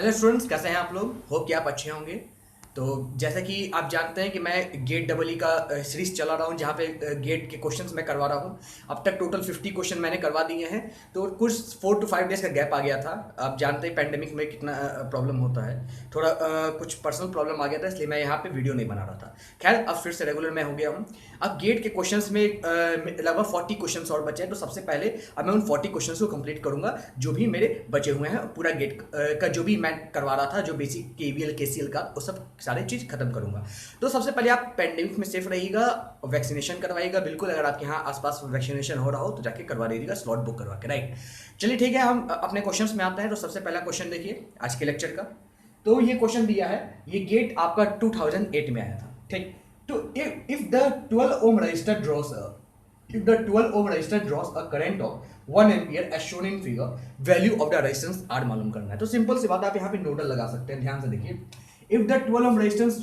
Hello students, कैसे हैं आप लोग? होप कि आप अच्छे होंगे। तो जैसा कि आप जानते हैं कि मैं गेट डबल ई का सीरीज चला रहा हूं, जहां पे गेट के क्वेश्चंस मैं करवा रहा हूं। अब तक टोटल 50 क्वेश्चन मैंने करवा दिए हैं। तो कुछ 4 to 5 डेज का गैप आ गया था। आप जानते हैं पेंडेमिक में कितना प्रॉब्लम होता है। थोड़ा कुछ पर्सनल प्रॉब्लम आ गया था, इसलिए मैं यहाँ पे वीडियो नहीं बना रहा था। खैर, अब फिर से रेगुलर मैं हो गया हूँ। अब गेट के क्वेश्चंस में लगभग 40 क्वेश्चंस और बचे हैं। तो सबसे पहले अब मैं उन 40 क्वेश्चंस को कंप्लीट करूंगा जो भी मेरे बचे हुए हैं। पूरा गेट का जो भी मैं करवा रहा था, जो बेसिक केवीएल केसीएल का, वो सब सारी चीज खत्म करूंगा। तो सबसे पहले आप पेंडेमिक में सेफ रहिएगा, वैक्सीनेशन करवाइएगा। बिल्कुल, अगर आपके यहाँ आसपास वैक्सीनेशन हो रहा हो तो जाके करवा लीजिएगा, स्लॉट बुक करवा के। राइट, चलिए ठीक है, हम अपने क्वेश्चंस में आते हैं। तो सबसे पहला क्वेश्चन देखिए आज के लेक्चर का। तो ये क्वेश्चन दिया है, ये गेट आपका 2008 में आया था। ठीक, तो if the 12 ohm resistor draws a current of 1 ampere as shown in figure, value of the resistance R मालूम करना है। तो सिंपल सी बात है, आप यहाँ पे नोडल लगा सकते हैं। ध्यान से देखिए, if the 12 ohm resistance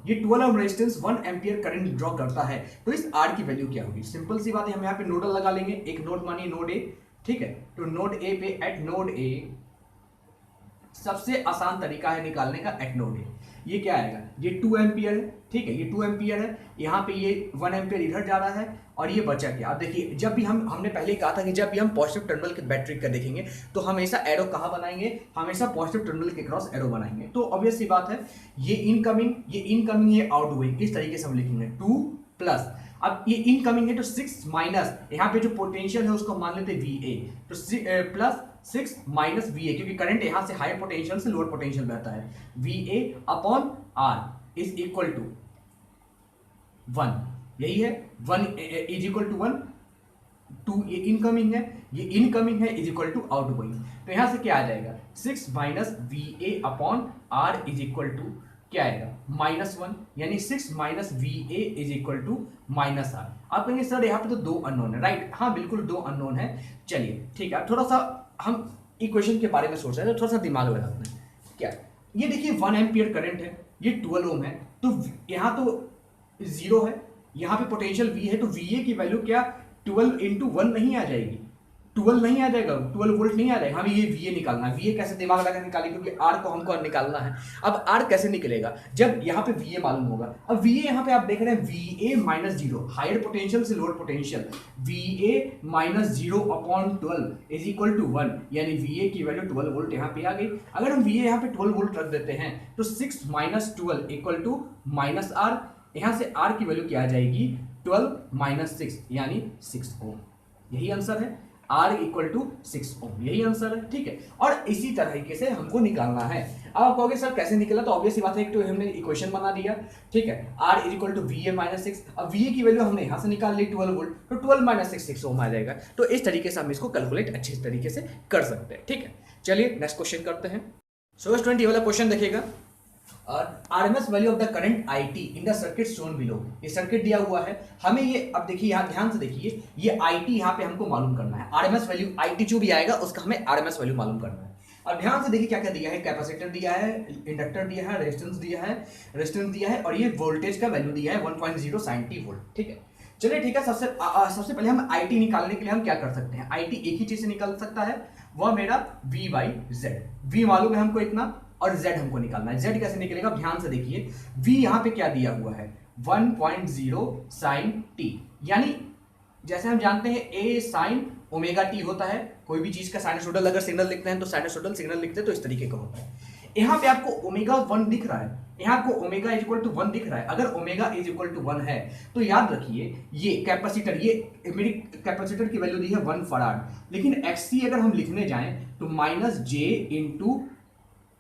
ये 12 ohm resistance 1 ampere current draw करता है, तो इस R की वैल्यू क्या होगी? सिंपल सी बात है, हम यहाँ पे नोडल लगा लेंगे। एक नोड मानिए नोड ए, ठीक है। तो नोड ए पे, एट नोड ए, सबसे आसान तरीका है निकालने का एट नोड ए। ये क्या आएगा? ये 2 एम्पियर है, ठीक है, ये 2 एम्पियर है। यहाँ पे ये 1 एम्पियर इधर जा रहा है और ये बचा क्या? आप देखिए, जब भी हमने पहले ही कहा था कि जब भी हम पॉजिटिव टर्मिनल के बैटरी का देखेंगे तो हमेशा एरो कहाँ बनाएंगे? हमेशा पॉजिटिव टर्मिनल के क्रॉस एरो बनाएंगे। तो ऑब्वियस सी बात है, ये इनकमिंग, ये आउटगोइंग, इस तरीके से हम लिखेंगे 2 प्लस। अब ये इनकमिंग है तो 6 माइनस, यहाँ पे जो पोटेंशियल है उसको मान लेते VA, तो प्लस 6 माइनस VA, क्योंकि करंट यहां से हायर पोटेंशियल से लोअर पोटेंशियल बहता है। VA upon R is equal to 1, यही है। 1 इज इक्वल टू 1। 2 ये इनकमिंग है, ये इनकमिंग है, इज इक्वल टू आउटगोइंग। तो यहां से क्या आ जाएगा? 6 minus VA upon R is equal to क्या आएगा? -1, यानी 6 minus VA is equal to -R। आप कहेंगे सर यहाँ पे तो 2 अननोन है। राइट, हाँ बिल्कुल 2 अननोन है। चलिए ठीक है, थोड़ा सा हम इक्वेशन के बारे में सोच रहे हैं, तो थोड़ा सा दिमाग लगाते हैं। क्या ये देखिए, 1 एम्पियर करंट है, ये 12 ओम है, तो यहाँ तो 0 है, यहाँ पे पोटेंशियल V है, तो VA की वैल्यू क्या 12 इंटू 1 नहीं आ जाएगी? 12 नहीं आ जाएगा, 12 वोल्ट नहीं आ जाएगा। हमें ये VA निकालना है। VA कैसे? दिमाग लगा निकालिए, क्योंकि R को हमको निकालना है। अब R कैसे निकलेगा? जब यहाँ पे VA मालूम होगा। अब VA यहाँ पे आप देख रहे हैं, VA माइनस 0, हायर पोटेंशियल से lower potential, VA minus 0 upon 12 is equal to 1, यानी VA की वैल्यू 12 वोल्ट यहाँ पे आ गई। अगर हम VA यहाँ पे 12 वोल्ट रख देते हैं तो 6 minus 12 equal to minus R। यहाँ से R की वैल्यू क्या आ जाएगी? 12 माइनस 6, यानी 6 ओम। यही आंसर है, R इक्वल टू 6 ओम, यही आंसर है। ठीक है, और इसी तरीके से हमको निकालना है। अब आप कहोगे सर कैसे निकला? तो ऑब्वियस सी बात है, एक तो हमने इक्वेशन बना दिया, ठीक है, R is equal to VA minus 6। अब VA की वैल्यू हमने यहाँ से निकाल ली 12 वोल्ट, तो 12 माइनस 6 6 ओम आ जाएगा। तो इस तरीके से हम इसको कैलकुलेट अच्छे तरीके से कर सकते हैं। ठीक है, चलिए नेक्स्ट क्वेश्चन करते हैं। सो स्टूडेंट, ये वाला क्वेश्चन देखिएगा, RMS value of the current IT in the circuit shown below. ये सर्किट दिया हुआ है हमें। ये अब देखिए, यहाँ ध्यान से देखिए, ये IT यहाँ पे हमको मालूम करना है। RMS वैल्यू IT जो भी आएगा उसका हमें RMS वैल्यू मालूम करना है। और ध्यान से देखिए क्या क्या दिया है। कैपेसिटर दिया है, इंडक्टर दिया है, रेजिस्टेंस दिया है, और ये वोल्टेज का वैल्यू दिया है 1.0 sin t वोल्ट। ठीक है, चलिए ठीक है। सबसे पहले हम IT निकालने के लिए हम क्या कर सकते हैं? IT एक ही चीज से निकल सकता है, वह मेरा V/Z। V मालूम है हमको इतना, और Z हमको निकालना है। Z कैसे निकलेगा? ध्यान से देखिए, V यहाँ पे क्या दिया हुआ है? 1.0 sin t, यानी जैसे हम जानते हैं A sin ओमेगा t होता है। कोई भी चीज का साइनसोइडल अगर सिग्नल लिखते हैं तो साइनसोइडल सिग्नल लिखते हैं तो इस तरीके का होता है। यहाँ पे आपको ओमेगा 1 दिख रहा है, यहाँ आपको ओमेगा इज इक्वल टू 1 दिख रहा है। अगर ओमेगा इज इक्वल टू 1 है तो याद रखिए, ये कैपेसिटर, ये मेरी कैपेसिटर की वैल्यू दी है 1 फराड, लेकिन XC अगर हम लिखने जाएं तो -j इंटू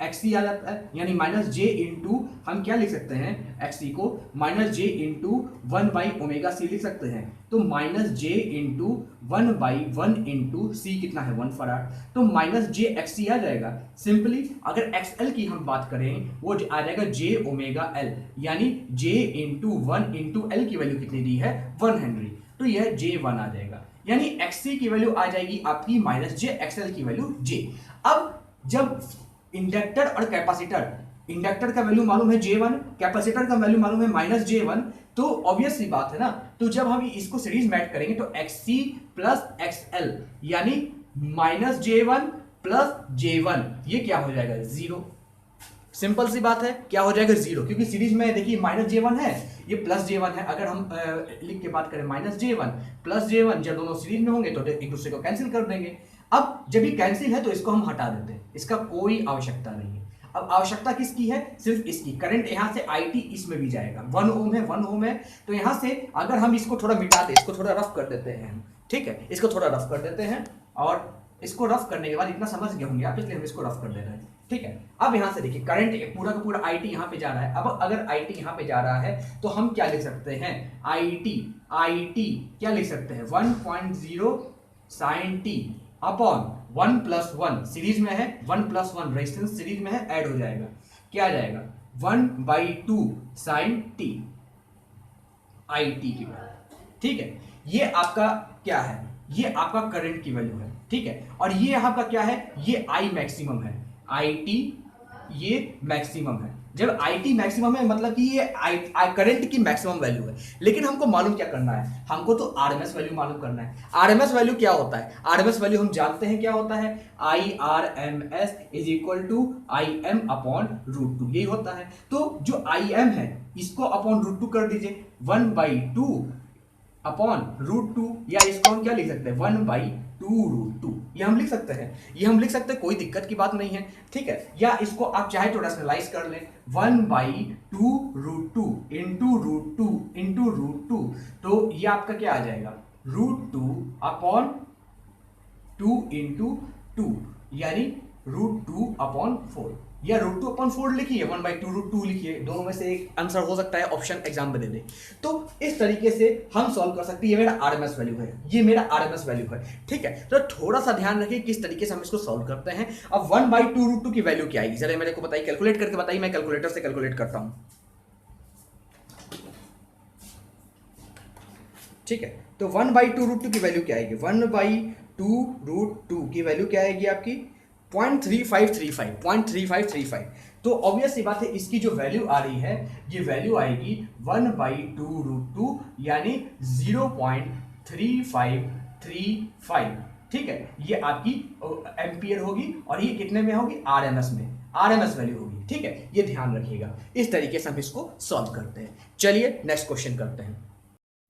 XC आ जाता है, यानी -j इंटू, हम क्या लिख सकते हैं XC को? -j इंटू 1/ωc लिख सकते हैं। तो -j इंटू 1/1 इंटू C कितना है? 1 फराड। तो -j XC आ जाएगा। सिंपली अगर XL की हम बात करें, वो आ जाएगा jωL, यानी j इंटू 1 इंटू L की वैल्यू कितनी दी है? 1 हेनरी। तो यह J1 आ जाएगा, यानी XC की वैल्यू आ जाएगी आपकी -j, XL की वैल्यू J। अब जब इंडक्टर और कैपेसिटर, इंडक्टर का वैल्यू मालूम है J1, कैपेसिटर का वैल्यू मालूम है -J1, तो ऑब्वियस सी बात है ना। तो जब हम इसको सीरीज मैच करेंगे तो XC प्लस XL, यानी -J1 प्लस J1, ये क्या हो जाएगा? 0। सिंपल सी बात है, क्या हो जाएगा 0, क्योंकि सीरीज में देखिए -j1 है, ये +j1 है। अगर हम लिख के बात करें -j1 +j1, जब दोनों सीरीज में होंगे तो एक दूसरे को कैंसिल कर देंगे। अब जब ये कैंसिल है तो इसको हम हटा देते हैं, इसका कोई आवश्यकता नहीं है। अब आवश्यकता किसकी है? सिर्फ इसकी। करंट यहां से IT इसमें भी जाएगा, 1 ओम है, 1 ओम है, तो यहां से अगर हम इसको थोड़ा मिटा दे, इसको थोड़ा रफ कर देते हैं, ठीक है, इसको थोड़ा रफ कर देते हैं, और इसको रफ करने के बाद इतना समझ गए होंगे आप, इसलिए हम इसको रफ कर दे रहे हैं, ठीक है। अब यहां से देखिए करंट पूरा का पूरा IT यहां पे जा रहा है। अब अगर IT यहां पे जा रहा है तो हम क्या लिख सकते हैं? IT क्या लिख सकते हैं? 1.0 sin t अपॉन 1+1 सीरीज में है, 1+1 रेजिस्टेंस सीरीज में है, ऐड हो जाएगा, क्या आ जाएगा? 1/2 sin t IT की वैल्यू, ठीक है। ये आपका क्या है? ये आपका करंट की वैल्यू है, ठीक है। और ये आपका क्या है? ये I मैक्सिमम है, IT ये मैक्सिमम है। जब IT मैक्सिमम है मतलब कि ये करंट की मैक्सिमम वैल्यू है। लेकिन हमको मालूम क्या करना है? हमको तो RMS वैल्यू मालूम करना है। RMS वैल्यू क्या होता है? RMS वैल्यू हम जानते हैं क्या होता है? IRMS is equal to IM upon √2, यही होता है। तो जो IM है इसको अपॉन √2 कर दीजिए, 1/2 अपॉन √2, या इसको हम क्या लिख सकते हैं? 1/2 √2, ये हम लिख सकते हैं, ये हम लिख सकते हैं, कोई दिक्कत की बात नहीं है, ठीक है। या इसको आप चाहे तो रैशनलाइज कर लें, 1/2 √2 इंटू √2, तो ये आपका क्या आ जाएगा? √2 अपॉन 2 इंटू 2, यानी √2 अपॉन 4, या √2 अपॉन 4 लिखिए, 1/2 √2 लिखिए, दोनों में से एक आंसर हो सकता है, ऑप्शन एग्जाम में दे दे। तो इस तरीके से हम सॉल्व कर सकते हैं। ये मेरा RMS वैल्यू है, ये मेरा RMS वैल्यू है, ठीक है। तो थोड़ा सा ध्यान रखिए किस तरीके से हम इसको सॉल्व करते हैं। अब 1/2 √2 की वैल्यू क्या आएगी? जरा मेरे को बताइए, कैलकुलेट करके बताइए, मैं कैलकुलेटर से कैलकुलेट करता हूं, ठीक है। तो 1/2 √2 की वैल्यू क्या आएगी? 1/2 √2 की वैल्यू क्या आएगी आपकी? 0.3535। तो ऑब्वियस सी बात है, इसकी जो वैल्यू आ रही है, ये वैल्यू आएगी 1/2 √2, यानी 0.3535, ठीक है। ये आपकी एम्पियर होगी, और ये कितने में होगी? RMS में, RMS वैल्यू होगी, ठीक है। ये ध्यान रखिएगा। इस तरीके से हम इसको सॉल्व करते हैं। चलिए नेक्स्ट क्वेश्चन करते हैं।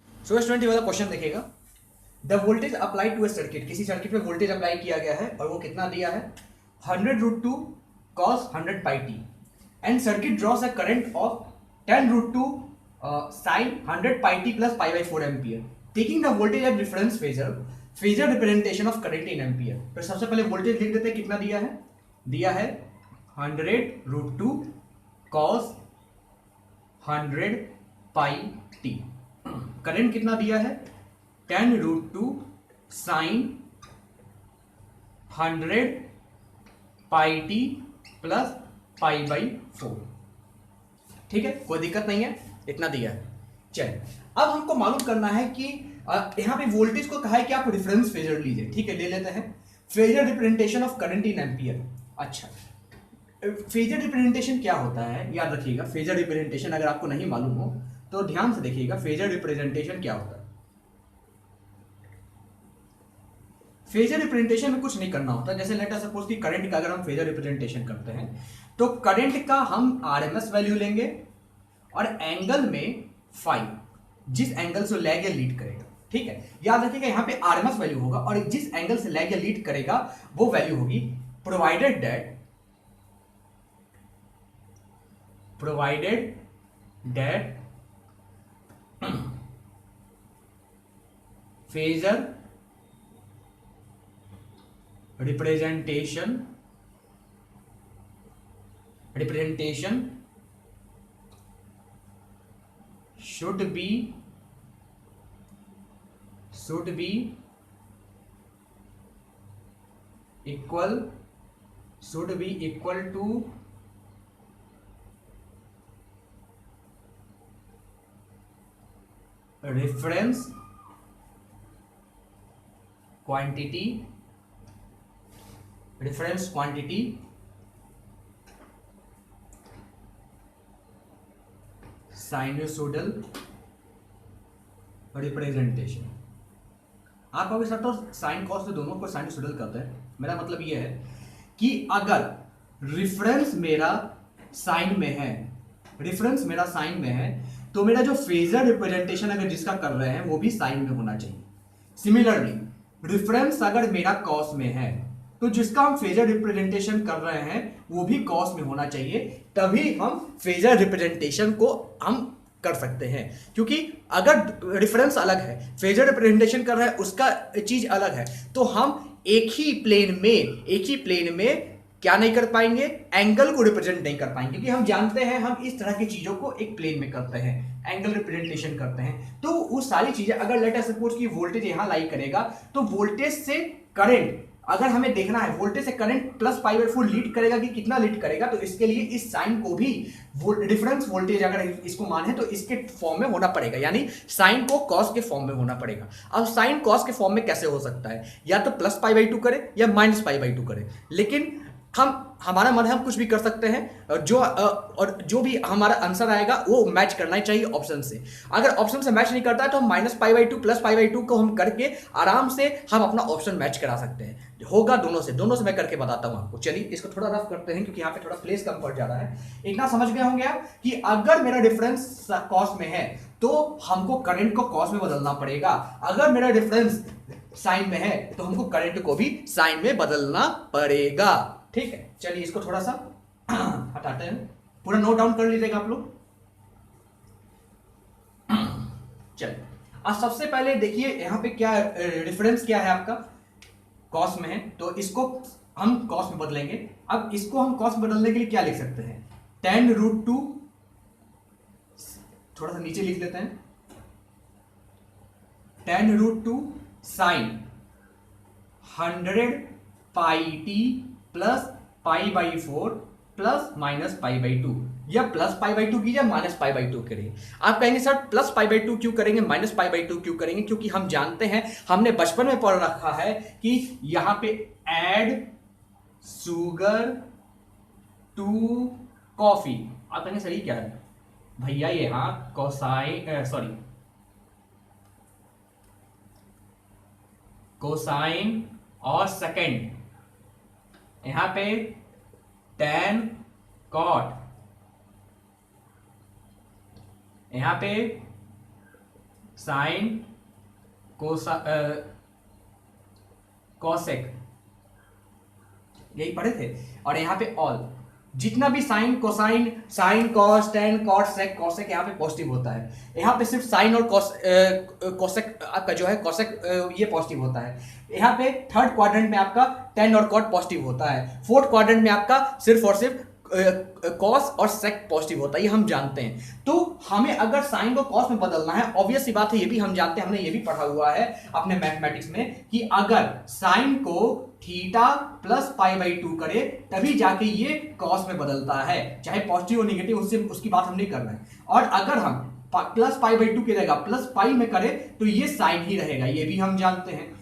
सो 20 वाला क्वेश्चन देखिएगा। The voltage apply to a circuit, किसी सर्किट पे वोल्टेज अप्लाई किया गया है, और वो कितना दिया है? 100 √2 cos 100 pi t, and circuit draws a current of 10 √2 sin 100 pi t plus pi/4 ampere, taking the voltage at reference phasor representation of current in ampere. तो सबसे पहले वोल्टेज लिख देते हैं, कितना दिया है? दिया है 100 √2 cos 100 pi t, करंट कितना दिया है? 10 √2 sin 100 pi t plus pi/4, ठीक है, कोई दिक्कत नहीं है, इतना दिया है। चलिए अब हमको मालूम करना है कि यहां पे वोल्टेज को कहा है कि आप रेफरेंस फेजर लीजिए, ठीक है, ले लेते हैं। Phasor representation of current in ampere. अच्छा, फेजर रिप्रेजेंटेशन क्या होता है? याद रखिएगा, फेजर रिप्रेजेंटेशन अगर आपको नहीं मालूम हो तो ध्यान से देखिएगा, फेजर रिप्रेजेंटेशन क्या होता है। फेजर रिप्रेजेंटेशन में कुछ नहीं करना होता। जैसे लेट अस सपोज कि करंट का अगर हम फेजर रिप्रेजेंटेशन करते हैं, तो करंट का हम RMS वैल्यू लेंगे, और एंगल में फाई, जिस एंगल से लैग या लीड करेगा, ठीक है। याद रखिएगा यहां पे RMS वैल्यू होगा, और जिस एंगल से लैग या लीड करेगा वो वैल्यू होगी, provided that phasor representation should be equal to reference quantity sinusoidal representation. आप कहोगे सर तो साइन कॉस से दोनों को साइनसोइडल कहते हैं। मेरा मतलब यह है कि अगर रिफरेंस मेरा साइन में है, रेफरेंस मेरा साइन में है, तो मेरा जो फेजर रिप्रेजेंटेशन अगर जिसका कर रहे हैं वो भी साइन में होना चाहिए। सिमिलरली रेफरेंस अगर मेरा कॉस में है तो जिसका हम फेजर रिप्रेजेंटेशन कर रहे हैं वो भी कॉस में होना चाहिए, तभी हम फेजर रिप्रेजेंटेशन को हम कर सकते हैं। क्योंकि अगर रेफरेंस अलग है, फेजर रिप्रेजेंटेशन कर रहे हैं उसका चीज अलग है, तो हम एक ही प्लेन में क्या नहीं कर पाएंगे, एंगल को रिप्रेजेंट नहीं कर पाएंगे। क्योंकि हम जानते हैं हम इस तरह की चीजों को एक प्लेन में करते हैं, एंगल रिप्रेजेंटेशन करते हैं। तो वो सारी चीजें अगर लेट अस सपोज कि वोल्टेज यहां लाई करेगा तो वोल्टेज से करंट अगर हमें देखना है, वोल्टेज से current plus pi by 4 lead करेगा कि कितना लीड करेगा, तो इसके लिए इस साइन को भी डिफरेंस वोल्टेज अगर इसको माने तो इसके फॉर्म में होना पड़ेगा, यानी साइन को कॉस के फॉर्म में होना पड़ेगा। अब साइन कॉस के फॉर्म में कैसे हो सकता है, या तो प्लस पाई बाई 2 करे या माइनस पाई बाई 2 करे, लेकिन हमारा मन है हम कुछ भी कर सकते हैं, और जो भी हमारा आंसर आएगा वो मैच करना ही चाहिए ऑप्शन से। अगर ऑप्शन से मैच नहीं करता है तो हम minus pi by 2 plus pi by 2 को हम करके आराम से हम अपना ऑप्शन मैच करा सकते हैं। होगा दोनों से मैं करके बताता हूं आपको। चलिए इसको थोड़ा रफ करते हैं क्योंकि यहाँ पे थोड़ा प्लेस कम पड़ जा रहा है। इतना समझ गए होंगे आप कि अगर मेरा डिफरेंस कॉस में है तो हमको करंट को कॉस में बदलना पड़ेगा, अगर मेरा डिफरेंस साइन में है तो हमको करंट को भी साइन में बदलना पड़ेगा। ठीक है, चलिए इसको थोड़ा सा हटाते हैं, पूरा नोट डाउन कर लीजिएगा आप लोग। चलिए अब सबसे पहले देखिए यहाँ पे क्या रेफरेंस क्या है आपका, कॉस में है, तो इसको हम कॉस में बदलेंगे। अब इसको हम कॉस में बदलने के लिए क्या लिख सकते हैं, tan √2, थोड़ा सा नीचे लिख लेते हैं, tan √2 sine 100 pi T plus pi by 4 plus minus pi by 2, या प्लस पाई बाई 2 कीजिए माइनस पाई बाई 2 करेंगे। आप कहेंगे सर प्लस पाई बाई 2 क्यों करेंगे, माइनस पाई बाई 2 क्यों करेंगे, क्योंकि हम जानते हैं, हमने बचपन में पढ़ रखा है कि यहां पे ऐड शुगर टू कॉफी। आप कहेंगे सर ये क्या है भैया, ये हाँ कोसाइन और सेकेंड, यहां पे tan cot, यहां पे साइन कोसेक, यही पढ़े थे। और यहां पे ऑल, जितना भी sine cosine sine cos tan cot sec cosec यहाँ पे पॉजिटिव होता है। यहाँ पे सिर्फ साइन और कोसेक आपका जो है कोसेक ये पॉजिटिव होता है। यहाँ पे थर्ड क्वाड्रेंट में आपका टेन और कॉट पॉजिटिव होता है। फोर्थ क्वाड्रेंट में आपका सिर्फ और सिर्फ कॉस और सेक पॉजिटिव होता है, ये हम जानते हैं। तो हमें अगर साइन को कॉस में बदलना है, ऑब्वियस सी बात है, ये भी हम जानते हैं, हमने ये भी पढ़ा हुआ है अपने मैथमेटिक्स में कि अगर साइन को थीटा प्लस पाई बाई 2 करे तभी जाके ये कॉस में बदलता है, चाहे पॉजिटिव और निगेटिव, उससे उसकी बात हम नहीं कर रहे हैं। और अगर हम प्लस पाई बाई 2 की जगह प्लस पाई में करें तो ये साइन ही रहेगा, ये भी हम जानते हैं।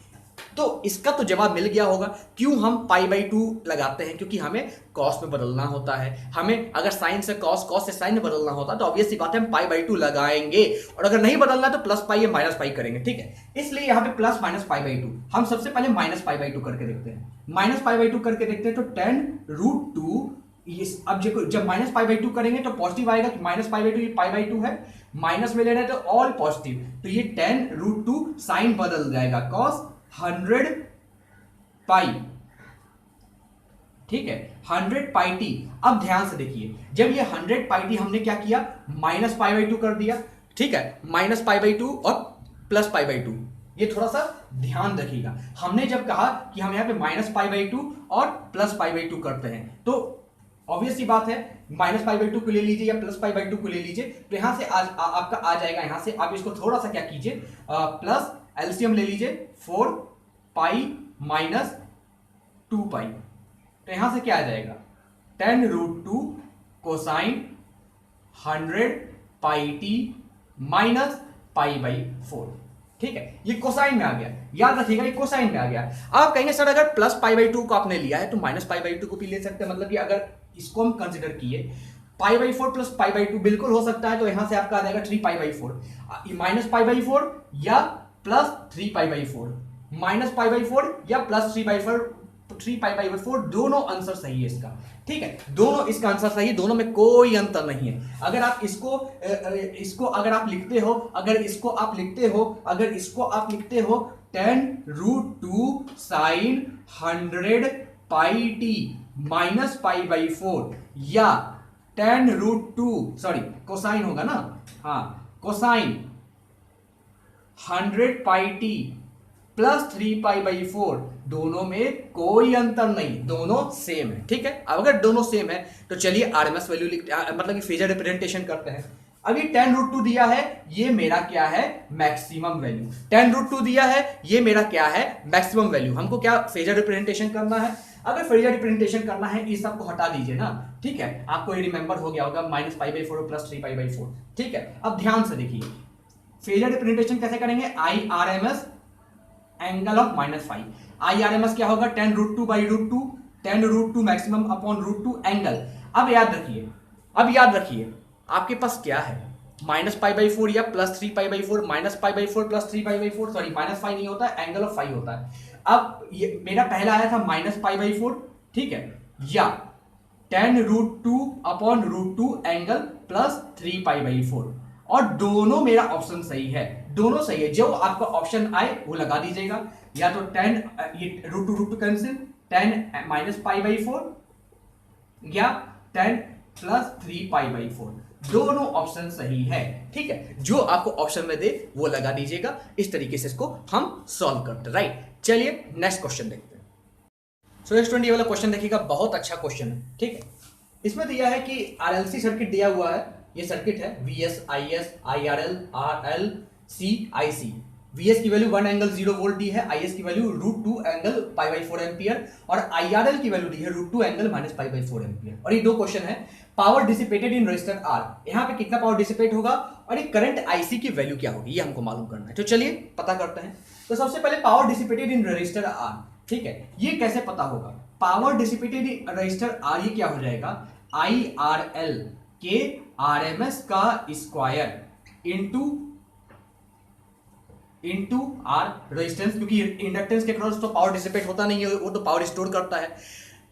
तो इसका तो जवाब मिल गया होगा क्यों हम पाई बाई 2 लगाते हैं, क्योंकि हमें कॉस में बदलना होता है। हमें अगर साइन से कॉस, कॉस से साइन में बदलना होता है तो ऑब्वियस सी बात है हम पाई बाई 2 लगाएंगे, और अगर नहीं बदलना है तो प्लस पाई या माइनस पाई करेंगे। ठीक है, इसलिए यहाँ पे प्लस माइनस पाई बाई 2, हम सबसे पहले माइनस पाई बाई 2 करके देखते हैं। माइनस पाई बाई 2 करके देखते हैं तो tan √2, अब जब माइनस पाई बाई 2 करेंगे तो पॉजिटिव आएगा, तो माइनस पाई बाई 2 ये पाई बाई 2 है, माइनस में ले रहे हैं तो ऑल पॉजिटिव, तो ये tan √2 साइन बदल जाएगा कॉस 100 पाई। ठीक है, 100 पाई टी। अब ध्यान से देखिए, जब ये 100 पाई टी हमने क्या किया, माइनस पाई बाई 2 कर दिया। ठीक है, माइनस पाई बाई 2 और प्लस पाई बाई 2, ये थोड़ा सा ध्यान रखिएगा। हमने जब कहा कि हम यहां पे माइनस पाई बाई 2 और प्लस पाई बाई 2 करते हैं तो ऑब्वियस सी बात है माइनस पाई बाई 2 को ले लीजिए या प्लस पाई बाई 2 को ले लीजिए, तो यहां से आपका आ जाएगा, यहां से आप इसको थोड़ा सा क्या कीजिए, प्लस एलसीएम ले लीजिए 4 पाई माइनस 2 पाई, तो यहां से क्या आ जाएगा, tan √2 cosine 100 pi T minus pi by 4। ठीक है, ये कोसाइन में आ गया, याद रखिएगा ये कोसाइन में आ गया। आप कहेंगे सर अगर प्लस पाई बाई 2 को आपने लिया है तो माइनस पाई बाई 2 को भी ले सकते हैं, मतलब कि अगर इसको हम कंसिडर किए पाई बाई 4 प्लस पाई बाई 2 बिल्कुल हो सकता है, तो यहां से आपका आ जाएगा 3 पाई बाई 4, माइनस पाई बाई 4 या plus 3 pi by 4, minus pi by 4 या प्लस 3 पाई 3π/4 दोनों आंसर सही है इसका, ठीक है, दोनों इसका आंसर सही है, दोनों में कोई अंतर नहीं है। अगर आप इसको अगर आप लिखते हो, अगर इसको आप लिखते हो 10√2 sin 100πt माइनस π/4 या 10√2 सॉरी कोसाइन होगा ना, हाँ कोसाइन 100πt प्लस 3π/4, दोनों में कोई अंतर नहीं, दोनों सेम है, ठीक है। अब अगर दोनों सेम है तो चलिए आरएमएस वैल्यू मतलब कि फेजर रिप्रेजेंटेशन करते हैं। अभी 10√2 दिया है, ये मेरा क्या है, मैक्सिमम वैल्यू। 10√2 दिया है, ये मेरा क्या है, मैक्सिमम वैल्यू। हमको क्या फेजर रिप्रेजेंटेशन करना है। अगर फेजर रिप्रेजेंटेशन करना है, इस सब को हटा दीजिए ना, ठीक है, आपको ये रिमेंबर हो गया होगा -π/4 प्लस 3π/4, ठीक है। अब ध्यान से देखिए फेजर रिप्रेजेंटेशन कैसे करेंगे, IRMS एंगल ऑफ -5। IRMS क्या होगा, 10√2/√2, 10√2 मैक्सिमम अपॉन √2 एंगल। अब याद रखिए आपके पास क्या है, -π/4 या प्लस 3π/4, -π/4 प्लस 3π/4, सॉरी -5 नहीं होता है, एंगल ऑफ 5 होता है। अब ये मेरा पहला आया था -π/4, ठीक है, या 10√2 अपॉन √2 एंगल प्लस 3π/4, और दोनों मेरा ऑप्शन सही है, दोनों सही है। जो आपका ऑप्शन आए वो लगा दीजिएगा, या तो 10 ये √2 कैंसिल, 10 -π/4 या 10 प्लस 3π/4, दोनों ऑप्शन सही है, ठीक है। जो आपको ऑप्शन में दे वो लगा दीजिएगा। इस तरीके से इसको हम सॉल्व करते हैं, राइट। चलिए नेक्स्ट क्वेश्चन देखते हैं। सो स्टूडेंट ये वाला क्वेश्चन देखिएगा, बहुत अच्छा क्वेश्चन है, ठीक है। इसमें दिया है कि RLC सर्किट दिया हुआ है, ये सर्किट है VS, IS, IRL, RL, C, IC। VS की वैल्यू 1 एंगल 0 वोल्ट दी है, IS की वैल्यू √2 एंगल π/4 एम्पियर, और IRL की वैल्यू दी है √2 एंगल -π/4 एम्पियर। और ये दो क्वेश्चन है, power dissipated in register R, यहाँ पे कितना पावर डिसिपेट होगा, और ये करंट IC की वैल्यू क्या होगी, ये हमको मालूम करना है। तो चलिए पता करते हैं। तो सबसे पहले power dissipated in register R, ठीक है, ये कैसे पता होगा। Power dissipated in register R ये क्या हो जाएगा, IRL के RMS का स्क्वायर इंटू R रेजिस्टेंस, क्योंकि इंडक्टेंस के क्रॉस तो पावर डिसिपेट होता नहीं है, वो तो पावर स्टोर करता है,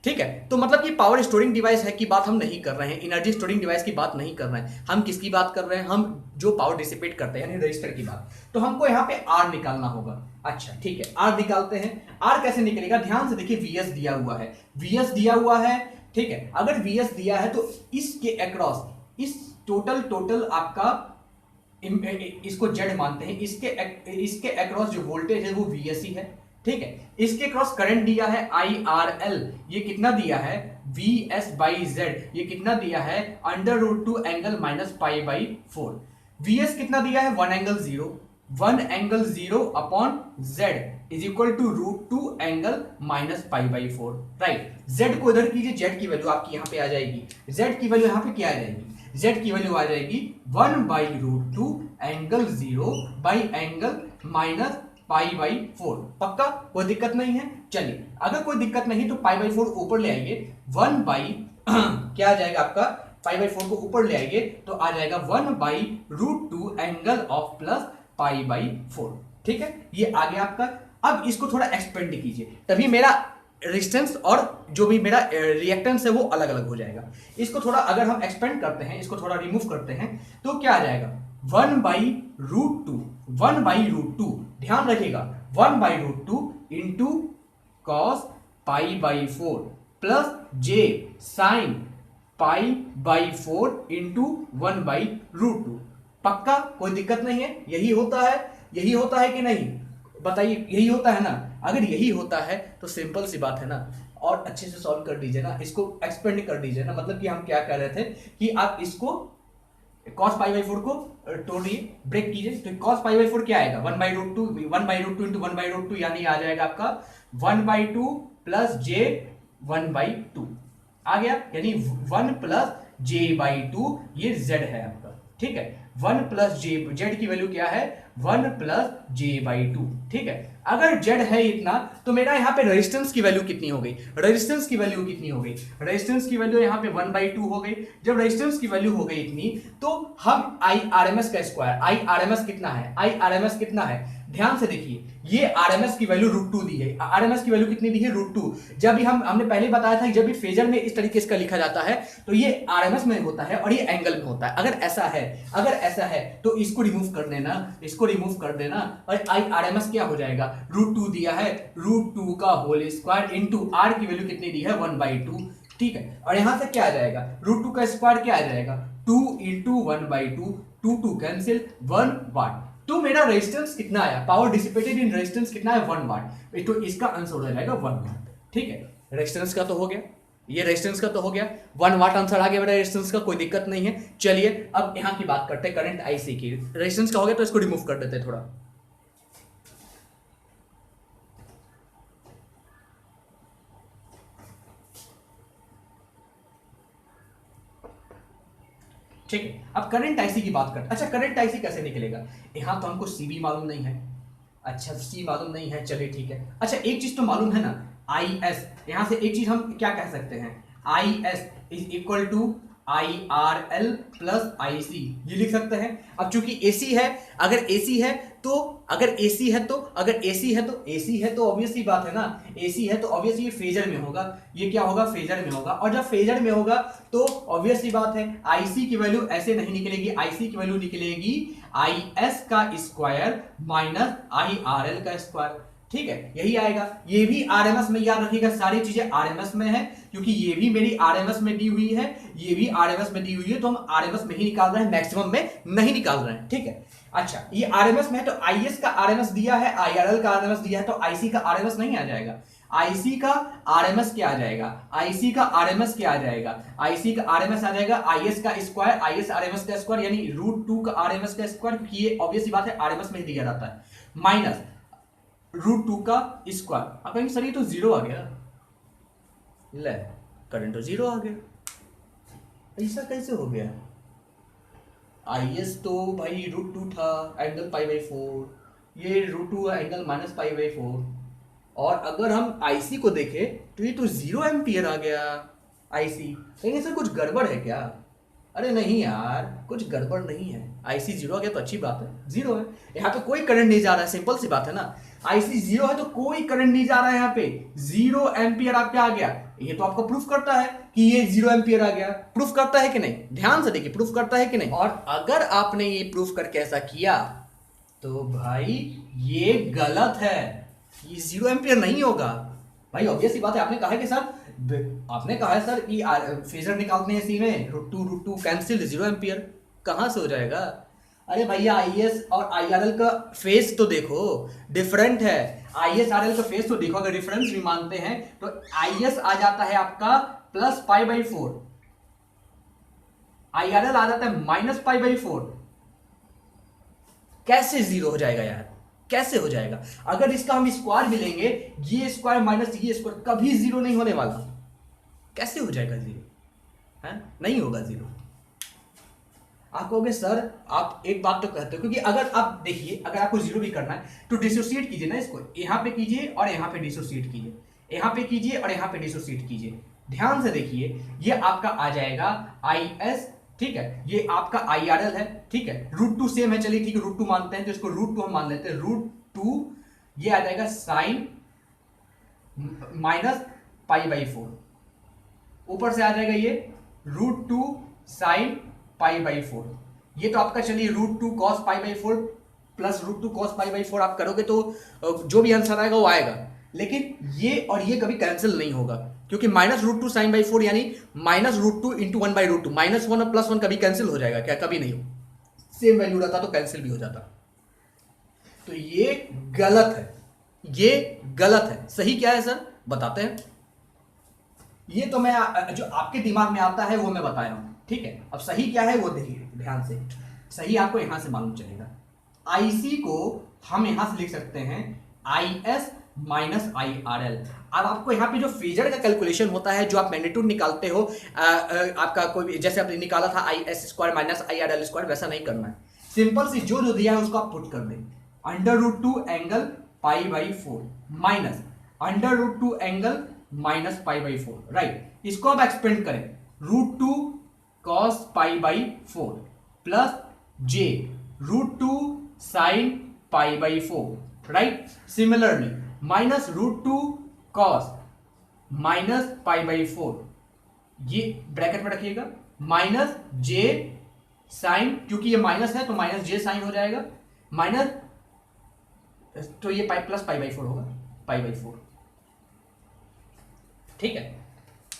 ठीक है। तो मतलब कि पावर स्टोरिंग डिवाइस है की बात हम नहीं कर रहे हैं, एनर्जी स्टोरिंग डिवाइस की बात नहीं कर रहे हैं, हम किसकी बात कर रहे हैं, हम जो पावर डिसिपेट करते हैं यानी रजिस्टर की बात। तो हमको यहाँ पे R निकालना होगा। अच्छा ठीक है, R निकालते हैं। R कैसे निकलेगा, ध्यान से देखिए, VS दिया हुआ है, ठीक है। अगर VS दिया है तो इसके अक्रॉस, इस टोटल आपका इसको Z मानते हैं, इसके अक्रॉस जो वोल्टेज है वो VS ही है, ठीक है। इसके क्रॉस करंट दिया है IRL, ये कितना दिया है, VS/Z, ये कितना दिया है, √2 एंगल -π/4। VS कितना दिया है, 1 angle 0 upon Z is equal to √2 angle -π/4, right. Z को इधर कीजिए, Z की वैल्यू आपकी यहाँ पे आ जाएगी, Z की वैल्यू यहाँ पे क्या आ जाएगी, Z की वैल्यू आ जाएगी 1/√2 एंगल 0 बाई एंगल -π/4। पक्का, कोई दिक्कत नहीं है। चलिए अगर कोई दिक्कत नहीं तो π/4 ऊपर ले आइए, 1 बाई क्या आ जाएगा आपका, π/4 को ऊपर ले आइए तो आ जाएगा 1/√2 एंगल ऑफ प्लस π/4, ठीक है। ये आ गया आपका। अब इसको थोड़ा एक्सपेंड कीजिए, तभी मेरा रेजिस्टेंस और जो भी मेरा रिएक्टेंस है वो अलग अलग हो जाएगा। इसको थोड़ा अगर हम एक्सपेंड करते हैं, इसको थोड़ा रिमूव करते हैं तो क्या आ जाएगा, 1/√2, ध्यान रखिएगा, 1/√2 into cos π/4 plus j sine π/4 into 1/√2। पक्का, कोई दिक्कत नहीं है। यही होता है कि नहीं, बताइए, यही होता है ना। अगर यही होता है तो सिंपल सी बात है ना, और अच्छे से सॉल्व कर दीजिए ना, इसको एक्सपेंड कर दीजिए ना। मतलब कि हम क्या कह रहे थे कि आप इसको cos π/4 को तोड़िए, ब्रेक कीजिए, तो cos π/4 क्या आएगा, 1/√2 इंटू 1/√2 यानी आ जाएगा आपका 1/2 प्लस j 1/2 आ गया, यानी 1 प्लस j/2, ये z है आपका, ठीक है। 1 प्लस z की वैल्यू क्या है, 1 प्लस j/2, ठीक है। अगर z है इतना तो मेरा यहाँ पे रेजिस्टेंस की वैल्यू कितनी हो गई, रेजिस्टेंस की वैल्यू यहाँ पे 1/2 हो गई। जब रेजिस्टेंस की वैल्यू हो गई इतनी तो हम IRMS का स्क्वायर, IRMS कितना है, ध्यान से देखिए, ये आरएमएस की वैल्यू √2 दी है। आरएमएस की वैल्यू कितनी दी है? √2। जब भी हमने पहले बताया था कि जब भी फेजर में इस तरीके से लिखा जाता है तो ये आरएमएस में होता है और ये एंगल में होता है। अगर ऐसा है तो इसको रिमूव कर देना, और आरएमएस क्या हो जाएगा? √2 दिया है, √2 का होल स्क्वायर इंटू आर की वैल्यू कितनी दी है? 1/2। ठीक है, और यहां से क्या आ जाएगा? √2 का स्क्वायर क्या आ जाएगा? 2 इंटू 1/2, 2 कैंसिल, 1 वाट। तो मेरा रेजिस्टेंस कितना आया? पावर डिसिपेटेड इन रेजिस्टेंस कितना है? 1 वाट। तो इसका आंसर हो जाएगा 1 वाट। ठीक है, रेजिस्टेंस का तो हो गया, ये रेजिस्टेंस का तो हो गया, 1 वाट आंसर आ गया मेरा रेजिस्टेंस का, कोई दिक्कत नहीं है। चलिए अब यहां की बात करते हैं करंट आईसी की। रेजिस्टेंस का हो गया तो इसको रिमूव कर देते हैं थोड़ा। ठीक है, अब करंट आईसी की बात करते हैं। अच्छा, करंट आईसी कैसे निकलेगा? यहां तो हमको सीबी मालूम नहीं है। अच्छा, सी मालूम नहीं है, चलिए ठीक है। अच्छा, एक चीज तो मालूम है ना, आई एस। यहां से एक चीज हम क्या कह सकते हैं? I S is equal to I R L plus I C, ये लिख सकते हैं। अब चूंकि एसी है, अगर एसी है तो ऑब्वियस सी बात है ना, एसी है तो ऑब्वियसली ये फेजर में होगा। ये क्या होगा? फेजर में होगा। और जब फेजर में होगा तो ऑब्वियस सी बात है आईसी की वैल्यू ऐसे नहीं निकलेगी, आईसी की वैल्यू निकलेगी आई एस का स्क्वायर माइनस आई आर एल का स्क्वायर। ठीक है, यही आएगा। ये भी आरएमएस में, याद रखिएगा सारी चीजें आरएमएस में है, क्योंकि ये भी मेरी आरएमएस में दी हुई है, ये भी आरएमएस में दी हुई है, तो हम आरएमएस में ही निकाल रहे हैं, मैक्सिमम में नहीं निकाल रहे हैं। ठीक है, अच्छा ये आरएमएस में है तो आईएस का आरएमएस दिया है, आईआरएल का आरएमएस दिया है, तो आईसी का आरएमएस नहीं आ जाएगा। आईसी का आरएमएस क्या आ जाएगा? आईसी का आरएमएस क्या आ जाएगा? आईसी का आरएमएस आ जाएगा आईएस का स्क्वायर, आईएस आरएमएस का स्क्वायर यानी √2 का आरएमएस का स्क्वायर, क्योंकि ये ऑब्वियस सी बात है आरएमएस में ही दिया जाता है, माइनस √2 का स्क्वायर। आप कहेंगे सर ये तो 0 आ गया। ले, करंट तो 0 आ गया, ऐसा कैसे हो गया? आईएस तो भाई √2 था, एंगल π/4, ये √2 एंगल -π/4, और अगर हम आईसी को देखें तो ये तो 0 एम्पियर आ गया आईसी। कहेंगे सर कुछ गड़बड़ है क्या? अरे नहीं यार, कुछ गड़बड़ नहीं है। आईसी 0 आ गया तो अच्छी बात है, 0 है, यहाँ पे कोई करंट नहीं जा रहा है, सिंपल सी बात है ना। आईसी 0 है तो कोई करंट नहीं जा रहा है, यहाँ पे 0 एम्पियर आपका आ गया। ये तो आपको प्रूफ करता है कि ये 0 एम्पियर आ गया। प्रूफ करता है कि नहीं? ध्यान से देखिए, प्रूफ करता है कि नहीं? और अगर आपने ये प्रूफ करके ऐसा किया तो भाई ये गलत है, ये 0 एम्पियर नहीं होगा। भाई ऑब्वियस सी बात है, आपने कहा है कि सर कि फेजर निकालते हैं इसी में, √2 कैंसिल, 0 एम्पियर कहां से हो जाएगा? अरे भैया आईएस और आईआरएल का फेस तो देखो, डिफरेंट है। आईएस आरएल का फेस तो देखो, अगर डिफरेंस भी मानते हैं तो आईएस आ जाता है आपका +π/4, आईआरएल आ जाता है -π/4। कैसे 0 हो जाएगा यार? कैसे हो जाएगा? अगर इसका हम स्क्वायर भी लेंगे, ये स्क्वायर माइनस ये स्क्वायर, कभी 0 नहीं होने वाला। कैसे हो जाएगा 0? है नहीं होगा 0। आप कहोगे सर आप एक बात तो कहते हो, क्योंकि अगर आप देखिए, अगर आपको 0 भी करना है तो डिसोसिएट कीजिए ना, इसको यहां पे कीजिए और यहां पे डिसोसिएट कीजिए, यहां पे कीजिए और यहां पे डिसोसिएट कीजिए। ध्यान से देखिए, ये आपका आ जाएगा आईएस, ठीक है, ये आपका आईआरएल है, ठीक है, √2 सेम है, चलिए ठीक है, √2 मानते हैं तो इसको √2 हम मान लेते हैं, √2 ये आ जाएगा साइन -π/4, ऊपर से आ जाएगा ये √2 साइन π/4। ये तो आपका चलिए √2 cos π/4 प्लस √2 cos π/4 आप करोगे तो जो भी आंसर आएगा वो आएगा, लेकिन ये और ये कभी कैंसिल नहीं होगा, क्योंकि -√2 sin/4 यानी -√2 × 1/√2, -1 और +1 कभी कैंसिल हो जाएगा क्या? कभी नहीं हो, सेम वैल्यू रहता तो कैंसिल भी हो जाता। तो ये गलत है, ये गलत है। सही क्या है सर बताते हैं? ये तो मैं जो आपके दिमाग में आता है वो मैं बता रहा हूं, ठीक है। अब सही क्या है वो देखिए ध्यान से, सही आपको यहां से मालूम चलेगा। आईसी को हम यहां से लिख सकते हैं आईएस माइनस आईआरएल। अब आपको यहाँ पे जो फेजर का कैलकुलेशन होता है, जो आप मैग्नीट्यूड निकालते हो, आपका कोई जैसे आपने निकाला था IS² माइनस IRL², वैसा नहीं करना है। सिंपल सी जो जो दिया है उसको आप पुट कर दें, √2 एंगल π/4 माइनस √2 एंगल -π/4, राइट। इसको आप एक्सपेंड करें, √2 cos π/4 plus j √2 sin π/4, right. Similarly -√2 cos -π/4, ये ब्रैकेट में रखिएगा, माइनस जे साइन, क्योंकि ये माइनस है तो माइनस जे साइन हो जाएगा, माइनस, तो ये प्लस π/4 होगा, π/4, ठीक है।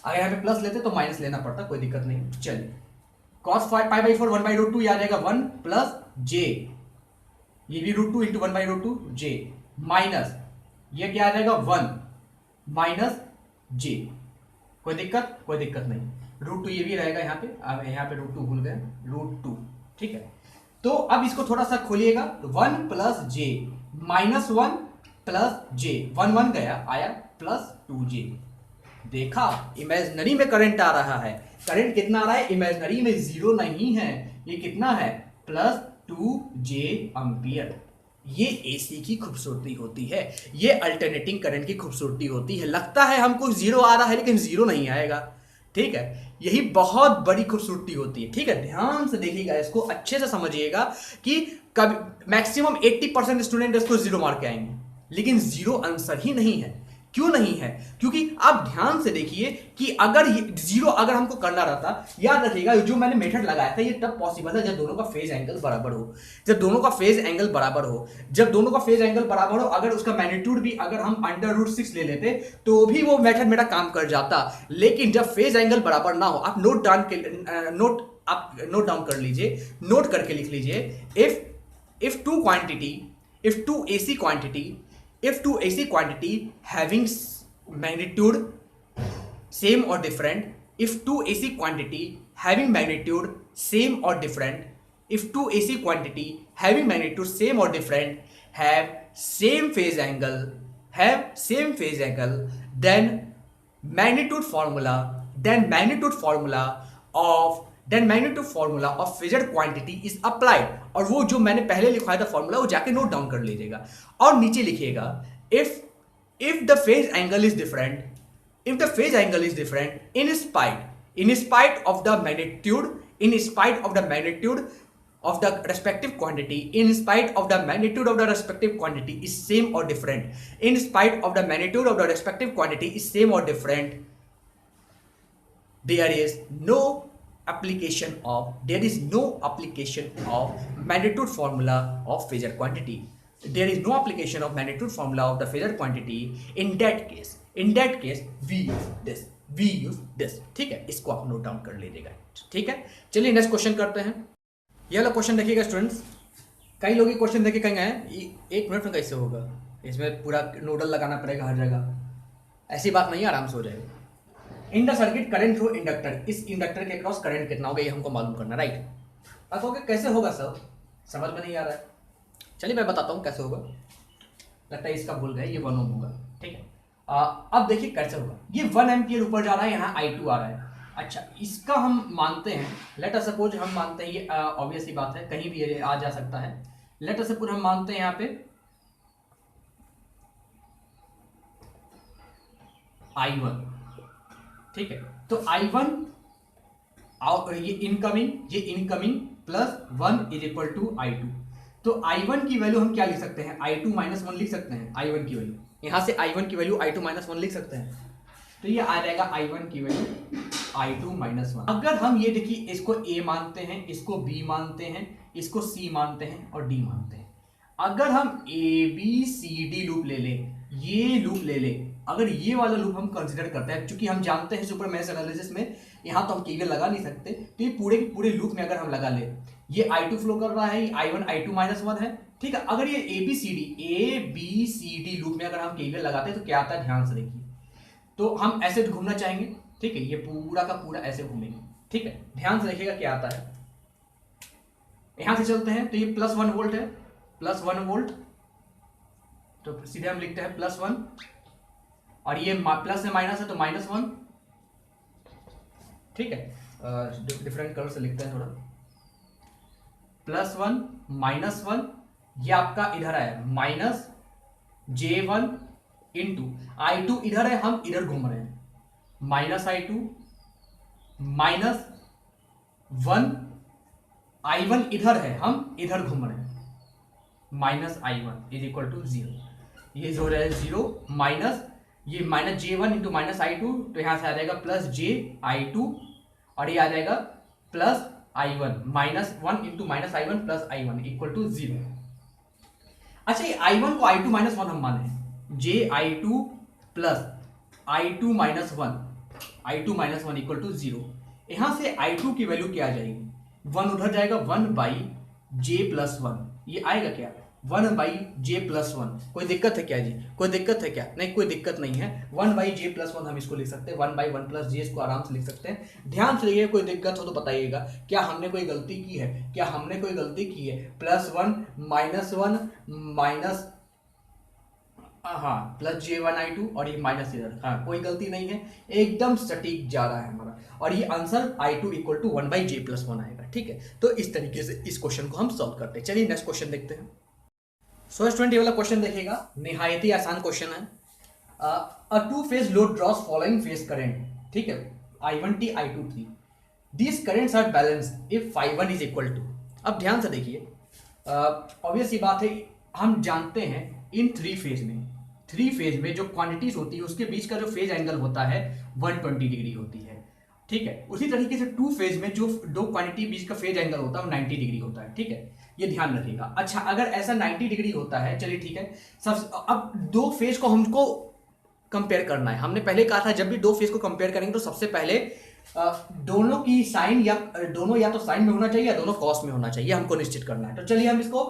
अगर यहाँ पे प्लस लेते तो माइनस लेना पड़ता, कोई दिक्कत नहीं। चलिए cos π/4 1/√2 आ जाएगा 1 प्लस जे, ये भी √2 इंटू 1/√2 जे, माइनस ये क्या आ जाएगा 1 माइनस जे, कोई दिक्कत, कोई दिक्कत नहीं। √2 ये भी रहेगा यहाँ पे, अब यहाँ पे √2 भूल गए, √2, ठीक है। तो अब इसको थोड़ा सा खोलिएगा, 1 प्लस जे माइनस 1 प्लस जे, 1 1 गया, आया प्लस 2j। देखा, इमेजिनरी में करंट आ रहा है, करंट कितना आ रहा है, इमेजिनरी में जीरो नहीं है, ये कितना है, प्लस 2j एम्पियर। ये एसी की खूबसूरती होती है, ये अल्टरनेटिंग करंट की खूबसूरती होती है। लगता है हमको जीरो आ रहा है लेकिन जीरो नहीं आएगा, ठीक है, यही बहुत बड़ी खूबसूरती होती है, ठीक है। ध्यान से देखिएगा, इसको अच्छे से समझिएगा कि कभी मैक्सिमम 80% स्टूडेंट इसको जीरो मार के आएंगे, लेकिन जीरो आंसर ही नहीं है। क्यों नहीं है, क्योंकि आप ध्यान से देखिए कि अगर ये जीरो अगर हमको करना रहता, याद रखिएगा जो मैंने मेथड लगाया था ये तब पॉसिबल है जब दोनों का फेज एंगल बराबर हो, जब दोनों का फेज एंगल बराबर हो, जब दोनों का फेज एंगल बराबर हो, अगर उसका मैग्नीट्यूड भी अगर हम √6 ले लेते तो भी वो मेथड मेरा काम कर जाता। लेकिन जब फेज एंगल बराबर ना हो, आप नोट डाउन कर लीजिए, नोट करके लिख लीजिए, if two AC quantity having magnitude same or different, if two AC quantity having magnitude same or different, if two AC quantity having magnitude same or different have same phase angle, then magnitude formula of phasor quantity is applied। और वो जो मैंने पहले लिखवाया था formula वो जाके note down कर लीजिएगा और नीचे लिखिएगा, if the phase angle is different in spite of the magnitude of the respective quantity, in spite of the magnitude of the respective quantity is same or different, in spite of the magnitude of the respective quantity is same or different, there is no application of magnitude formula of phasor quantity. There is no application of magnitude formula of the phasor quantity. In that case we use this, ठीक है। इसको आप note down कर लीजिएगा, ठीक है। चलिए next question करते हैं। ये वाला क्वेश्चन देखिएगा स्टूडेंट्स, कई लोग ये क्वेश्चन देख के कहेंगे एक मिनट में कैसे होगा, इसमें पूरा नोडल लगाना पड़ेगा हर जगह, ऐसी बात नहीं, आराम से हो जाएगा। In the circuit current through inductor, इस इंडक्टर के क्रॉस करंट कितना होगा ये हमको मालूम करना, राइट। अब कहोगे कैसे होगा सर, समझ में नहीं आ रहा है, चलिए मैं बताता हूँ कैसे होगा। लगता है इसका भूल गए, ये 1 ओम होगा, ठीक है। अब देखिए कैसे होगा, ये 1 एम्पियर ऊपर जा रहा है, यहाँ I2 आ रहा है। अच्छा, इसका हम मानते हैं, लेट अस सपोज हम मानते हैं, ये ऑब्वियस ही बात है, कहीं भी ये आ जा सकता है। लेट अस सपोज हम मानते हैं यहाँ पे I1, ठीक है। तो I1 ये incoming plus 1 is equal to I2। तो I1 की वैल्यू हम क्या लिख सकते हैं, I2 माइनस 1 लिख सकते हैं। I1 की वैल्यू यहां से I1 की वैल्यू I2 माइनस 1 लिख सकते हैं, तो ये आ जाएगा I1 की वैल्यू I2 माइनस 1। अगर हम ये देखिए, इसको A मानते हैं, इसको B मानते हैं, इसको C मानते हैं और D मानते हैं। अगर हम ABCD लूप ले लें, ये लूप ले लें, अगर ये वाला लूप हम कंसीडर करते हैं, क्योंकि हम जानते हैं सुपर मैश एनालिसिस में यहाँ तो हम केवीएल लगा नहीं सकते, तो ये पूरे के पूरे लूप में अगर हम लगा ले, ये I2 फ्लो कर रहा है, ये I1 I2 माइनस 1 है, ठीक है। अगर ये ABCD लूप में अगर हम केवीएल लगाते हैं तो क्या आता है, ध्यान से देखिए। तो हम ऐसे घूमना चाहेंगे, ठीक है, ये पूरा का पूरा ऐसे घूमेंगे, ठीक है। ध्यान से देखिएगा क्या आता है, यहां से चलते हैं तो ये +1 वोल्ट है, +1 वोल्ट, तो सीधे हम लिखते हैं +1, और ये प्लस से माइनस है तो -1, ठीक है। डिफरेंट कलर से लिखते हैं थोड़ा, +1 -1, ये आपका इधर है -J1 इंटू I2 इधर है, हम इधर घूम रहे हैं, -I2 -1, I1 इधर है, हम इधर घूम रहे हैं, minus I one is equal to zero. ये जो है जीरो माइनस ये minus J one into minus I two, तो यहाँ से आ जाएगा प्लस जे आई टू, और ये आ जाएगा plus I one, minus one into minus I one plus I one equal to zero. अच्छा, ये आई वन को आई टू माइनस वन हम माने, J I two plus I two minus one equal to zero. यहां से आई to की value क्या आ जाएगी, वन उधर जाएगा, one by J plus one, ये आएगा क्या, one by J plus one. कोई दिक्कत है क्या जी, कोई दिक्कत है क्या, नहीं कोई दिक्कत नहीं है। One by J plus one हम इसको लिख सकते हैं, वन बाई वन प्लस जे इसको आराम से लिख सकते हैं। ध्यान से लिखिए, कोई दिक्कत हो तो बताइएगा। क्या हमने कोई गलती की है, क्या हमने कोई गलती की है, प्लस वन माइनस हाँ plus J one I two और ये माइनस इधर, हाँ कोई गलती नहीं है, एकदम सटीक जा रहा है हमारा, और ये answer I two equal to one by J plus one आएगा। ठीक है, तो इस तरीके से इस क्वेश्चन को हम सॉल्व करते हैं। चलिए नेक्स्ट क्वेश्चन देखते हैं। सो स्टूडेंट, ये वाला क्वेश्चन देखिएगा, निहायत ही आसान क्वेश्चन है। A two phase load draws following phase current, ठीक है, I1T I23, these currents are balanced if φ1 is equal to. अब ध्यान से देखिए, ऑब्वियस सी बात है, हम जानते हैं इन थ्री फेज में जो क्वांटिटीज होती है उसके बीच का जो फेज एंगल होता है 120 डिग्री होती है। ठीक है, उसी तरीके से टू फेज में जो दो क्वांटिटी बीच का फेज एंगल होता है वो 90 डिग्री होता है। ठीक है, ये ध्यान रखिएगा। अच्छा, अगर ऐसा 90 डिग्री होता है, चलिए ठीक है, सब अब दो फेज को हमको कंपेयर करना है। हमने पहले कहा था जब भी दो फेज को कंपेयर करेंगे तो सबसे पहले दोनों की साइन या दोनों या तो साइन में होना चाहिए या दोनों कॉस में होना चाहिए, हमको निश्चित करना है। तो चलिए हम इसको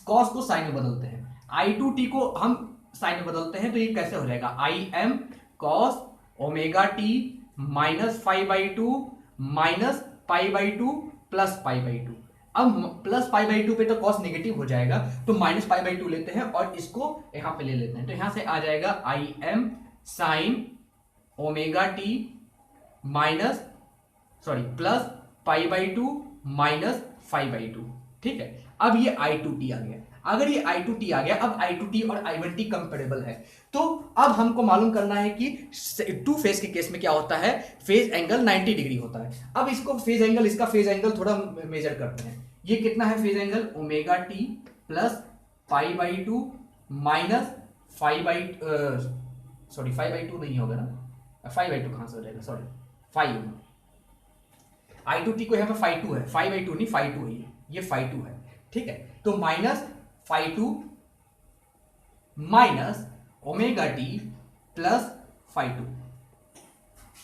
कॉस को साइन में बदलते हैं, I2T को हम साइन में बदलते हैं, तो ये कैसे हो जाएगा, I am cos omega T minus five by two minus pi by two plus pi by to. अब प्लस पाई बाई टू पे तो कॉस नेगेटिव हो जाएगा, तो माइनस पाई बाई टू लेते हैं और इसको यहां पे ले लेते हैं, तो यहां से आ जाएगा I am sine omega T minus plus pi by two minus five by two. ठीक है, अब ये I2T आ गया। अगर ये I2T आ गया, अब I2T और I1T कंपेरेबल है, तो अब हमको मालूम करना है कि टू फेज के केस में क्या होता है, फेज एंगल 90 डिग्री होता है। अब इसको फेज एंगल, इसका फेज एंगल थोड़ा मेजर करते हैं। ये कितना है phase angle, omega T plus pi by two minus five by two नहीं होगा ना, फाइव बाई टू कहां से हो जाएगा, सॉरी फाइव, I2T को यहाँ पे फाइव टू है, फाइव बाई टू नहीं फाइव टू है, ये फाइव टू है। ठीक है, तो minus five two minus omega T plus five two,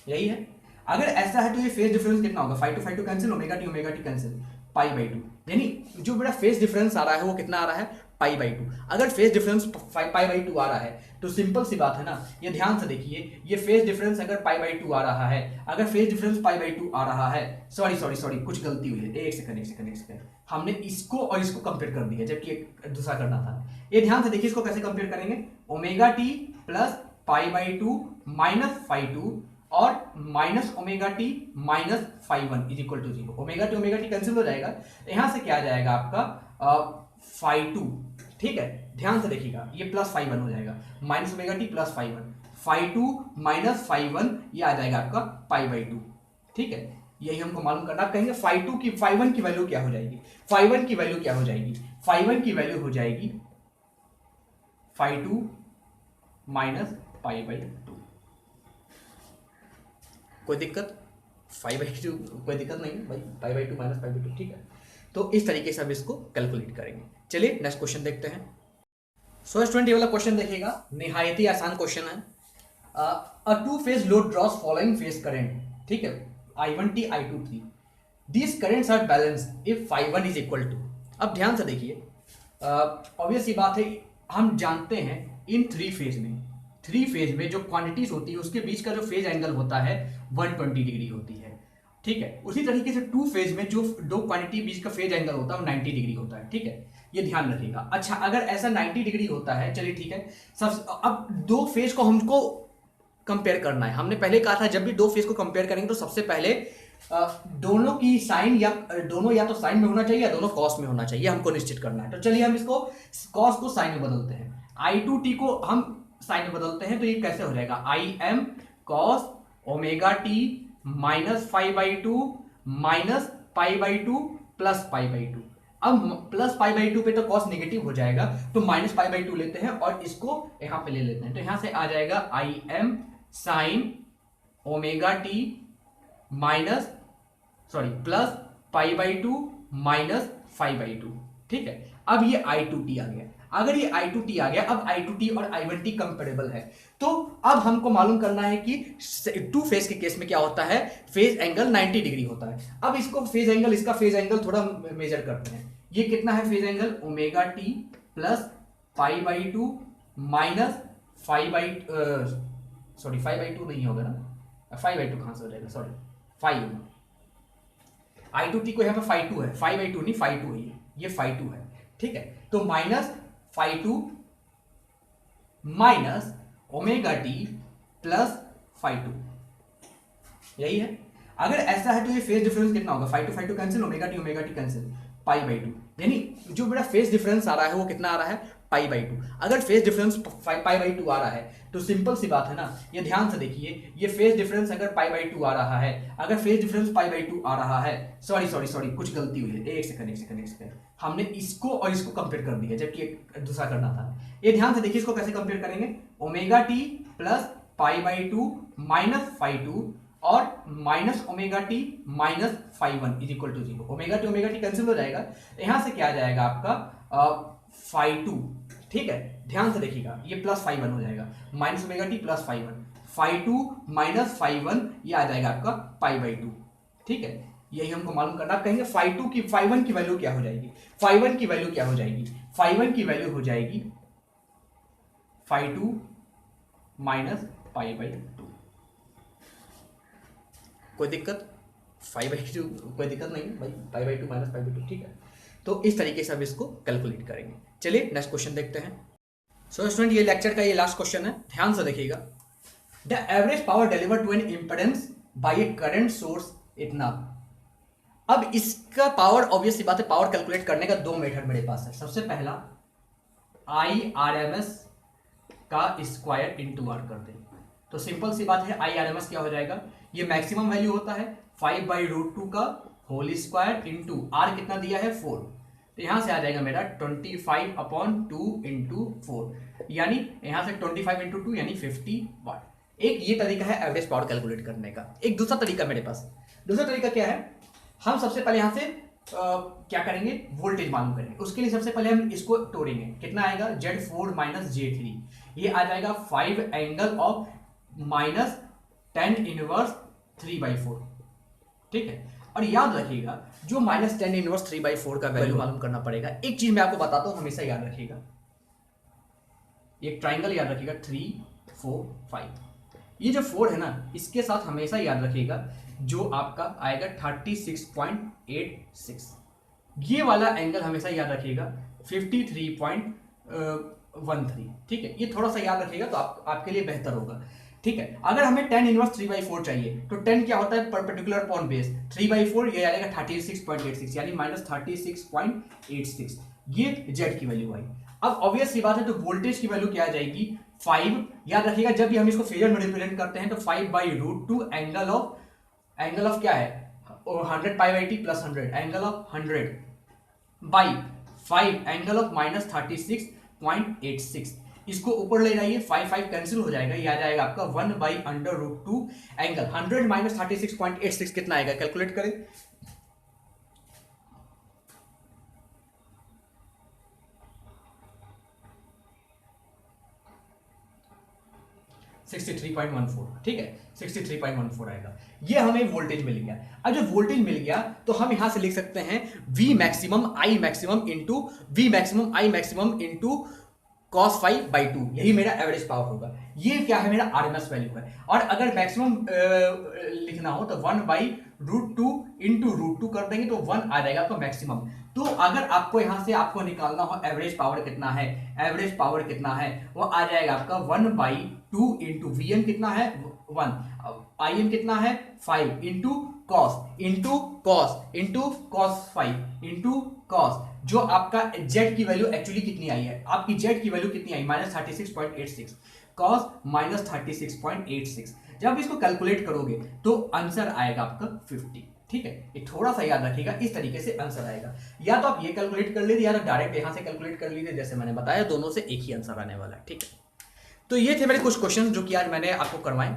यही है। अगर ऐसा है तो ये फेज डिफरेंस कितना होगा, five to cancel, omega T cancel, pi by to, यानी जो मेरा फेज डिफरेंस आ रहा है वो कितना आ रहा है, पाई बाई टू। अगर phase difference pi by two आ रहा है तो सिंपल सी बात है ना, ये ध्यान से देखिए, ये फेज डिफरेंस अगर पाई बाई टू आ रहा है, अगर phase difference pi by two आ रहा है, सॉरी कुछ गलती हुई है, एक सेकंड, हमने इसको और इसको कंपेयर कर दिया जबकि एक दूसरा करना था। ये ध्यान से देखिए, इसको कैसे कंपेयर करेंगे, omega T plus pi by two minus five two और minus omega T minus five one is equal to zero. Omega T cancel हो जाएगा, यहां से क्या आ जाएगा आपका फाइव टू। ठीक है, ध्यान से देखिएगा, ये प्लस फाइव वन हो जाएगा, minus omega T plus five one, five two minus five one, ये आ जाएगा आपका पाई बाई टू। ठीक है, यही हमको मालूम करना। आप कहेंगे फाइव वन की वैल्यू क्या हो जाएगी, फाइव वन की वैल्यू क्या हो जाएगी, फाइव वन की वैल्यू हो जाएगी five two minus pi by two. कोई दिक्कत, फाइव बाई टू कोई दिक्कत नहीं है भाई, pi by two minus pi by two. ठीक है, तो इस तरीके से अब इसको कैलकुलेट करेंगे। चलिए नेक्स्ट क्वेश्चन देखते हैं। सो स्टूडेंट, ये वाला क्वेश्चन देखिएगा, निहायत ही आसान क्वेश्चन है। A two phase load draws following phase current, ठीक है, I1T I23, these currents are balanced if φ1 is equal to. अब ध्यान से देखिए, ऑब्वियस सी बात है, हम जानते हैं इन थ्री फेज में जो क्वांटिटीज होती है उसके बीच का जो फेज एंगल होता है 120 डिग्री होती है। ठीक है, उसी तरीके से टू फेज में जो दो क्वांटिटी बीच का फेज एंगल होता है वो 90 डिग्री होता है। ठीक है, ये ध्यान रखिएगा। अच्छा, अगर ऐसा 90 डिग्री होता है, चलिए ठीक है, अब दो फेज को हमको कंपेयर करना है। हमने पहले कहा था जब भी दो फेज को कंपेयर करेंगे तो सबसे पहले दोनों की साइन या दोनों या तो साइन में होना चाहिए या दोनों कॉस में होना चाहिए, हमको निश्चित करना है। तो चलिए हम इसको कॉस को साइन में बदलते हैं, I2T को हम साइन में बदलते हैं, तो ये कैसे हो जाएगा, I am cos omega T minus five by two minus pi by two plus pi by to. अब प्लस पाई बाई टू पे तो कॉस नेगेटिव हो जाएगा, तो माइनस पाई बाई टू लेते हैं और इसको यहां पे ले लेते हैं, तो यहां से आ जाएगा I am sine omega T minus sorry plus pi by two minus five by two. ठीक है, अब ये आई टू टी आ गया। अगर ये आई टू टी आ गया, अब आई टू टी और आई वन टी कंपेरेबल है, तो अब हमको मालूम करना है कि टू फेज के केस में क्या होता है, फेज एंगल 90 डिग्री होता है। अब इसको फेज एंगल, इसका फेज एंगल थोड़ा मेजर करते हैं। ये कितना है phase angle, omega T plus pi by two minus five by sorry five by two नहीं होगा ना, फाइव बाई टू कहां से हो जाएगा, sorry five, I two T को यहाँ पे फाइव टू है, फाइव बाई टू नहीं फाइव टू है, ये फाइव टू है। ठीक है, तो minus five two minus omega T plus five two, यही है। अगर ऐसा है तो ये फेज डिफरेंस कितना होगा, five to cancel, omega T cancel, pi by to, यानी जो मेरा फेज डिफरेंस आ रहा है वो कितना आ रहा है, पाई बाई टू। अगर phase difference pi by two आ रहा है तो सिंपल सी बात है ना, ये ध्यान से देखिए, ये फेज डिफरेंस अगर पाई बाई टू आ रहा है, अगर phase difference pi by two आ रहा है, सॉरी कुछ गलती हुई है, एक सेकंड, हमने इसको और इसको कंपेयर कर दिया जबकि एक दूसरा करना था। ये ध्यान से देखिए, इसको कैसे कंपेयर करेंगे, omega T plus pi by two minus five two और minus omega T minus five one is equal to zero. Omega T cancel हो जाएगा, यहां से क्या आ जाएगा आपका फाइव टू। ठीक है, ध्यान से देखिएगा, ये प्लस फाइव वन हो जाएगा, minus omega T plus five one, five two minus five one, ये आ जाएगा आपका पाई बाई टू। ठीक है, यही हमको मालूम करना। आप कहेंगे फाइव टू की फाइव वन की वैल्यू क्या हो जाएगी, फाइव वन की वैल्यू क्या हो जाएगी, फाइव वन की वैल्यू हो जाएगी five two minus pi by two. कोई दिक्कत, फाइव बाई टू कोई दिक्कत नहीं भाई, pi by two minus pi by two. ठीक है, तो इस तरीके से अब इसको कैलकुलेट करेंगे। चलिए नेक्स्ट क्वेश्चन देखते हैं। सो स्टूडेंट, ये लेक्चर का ये लास्ट क्वेश्चन है, ध्यान से देखिएगा। The average power delivered to an impedance by a current source इतना। अब इसका पावर, ऑब्वियस सी बात है, पावर कैलकुलेट करने का दो मेथड मेरे पास है। सबसे पहला आई आर एम एस का स्क्वायर इंटू आर कर दें, तो सिंपल सी बात है, आई आर एम एस क्या हो जाएगा, ये मैक्सिमम वैल्यू होता है 5 बाई रूट टू का होल स्क्वायर इंटू आर कितना दिया है 4, तो यहां से आ जाएगा मेरा 25 अपॉन 2 इंटू 4, यानी यहां से 25 इंटू 2 यानी 50 वाट। एक ये तरीका है एवरेज पावर कैलकुलेट करने का। एक दूसरा तरीका मेरे पास, दूसरा तरीका क्या है, हम सबसे पहले यहां से क्या करेंगे, वोल्टेज मालूम करेंगे। उसके लिए सबसे पहले हम इसको तोड़ेंगे, कितना आएगा Z4 माइनस J3, ये आ जाएगा 5 एंगल ऑफ माइनस 10 इनवर्स 3/4। ठीक है, और याद रखिएगा जो माइनस 10 इनवर्स 3/4 का वैल्यू मालूम करना पड़ेगा। एक चीज मैं आपको बताता हूं, हमेशा याद रखिएगा, एक ट्राइंगल याद रखिएगा 3 4 5, ये जो 4 है ना, इसके साथ हमेशा याद रखिएगा जो आपका आएगा 36.86, ये वाला एंगल हमेशा याद रखिएगा 53.13। ठीक है, ये थोड़ा सा याद रखिएगा तो आपके लिए बेहतर होगा। ठीक है, अगर हमें 10 इनवर्स 3/4 चाहिए तो 10 क्या होता है, परपेंडिकुलर अपॉन बेस, 3/4 ये आएगा 36.86 यानी माइनस 36.86, ये जेड की वैल्यू आई। अब ऑब्वियस सी बात है, तो वोल्टेज की वैल्यू क्या आ जाएगी 5। याद रखिएगा जब भी हम इसको फेजर में रिप्रेजेंट करते हैं तो 5 by root two angle of क्या है 100 pi by T plus 100, angle of 100 by 5 angle of minus 36.86, इसको ऊपर ले जाइए, 5 कैंसिल हो जाएगा, ये आ जाएगा आपका 1 by under root two angle 100 minus 36.86 कितना आएगा, कैलकुलेट करें। 63.14। ठीक है, 63.14 आएगा, ये हमें वोल्टेज मिल गया। अब जब वोल्टेज मिल गया तो हम यहां से लिख सकते हैं V maximum I maximum into V maximum I maximum into cos 5/2, यही मेरा एवरेज पावर होगा। ये क्या है, मेरा RMS वैल्यू है। और अगर मैक्सिमम लिखना हो तो 1 by root two into root two कर देंगे तो 1 आ जाएगा आपका मैक्सिमम। तो अगर आपको यहां से आपको निकालना हो एवरेज पावर कितना है, एवरेज पावर कितना है, वो आ जाएगा आपका 1/2 इंटू Vm कितना है 1, Im कितना है 5 into cos into cos 5 into cos, जो आपका जेड की वैल्यू एक्चुअली कितनी आई है, आपकी जेड की वैल्यू कितनी आई माइनस 36.86, कॉस माइनस 36.86। जब इसको कैलकुलेट करोगे तो आंसर आएगा आपका 50। ठीक है, ये थोड़ा सा याद रखिएगा, इस तरीके से आंसर आएगा। या तो आप ये कैलकुलेट कर लीजिए या तो डायरेक्ट यहां से कैलकुलेट कर लीजिए, जैसे मैंने बताया दोनों से एक ही आंसर आने वाला है। ठीक है, तो ये थे मेरे कुछ क्वेश्चन जो कि आज मैंने आपको करवाए।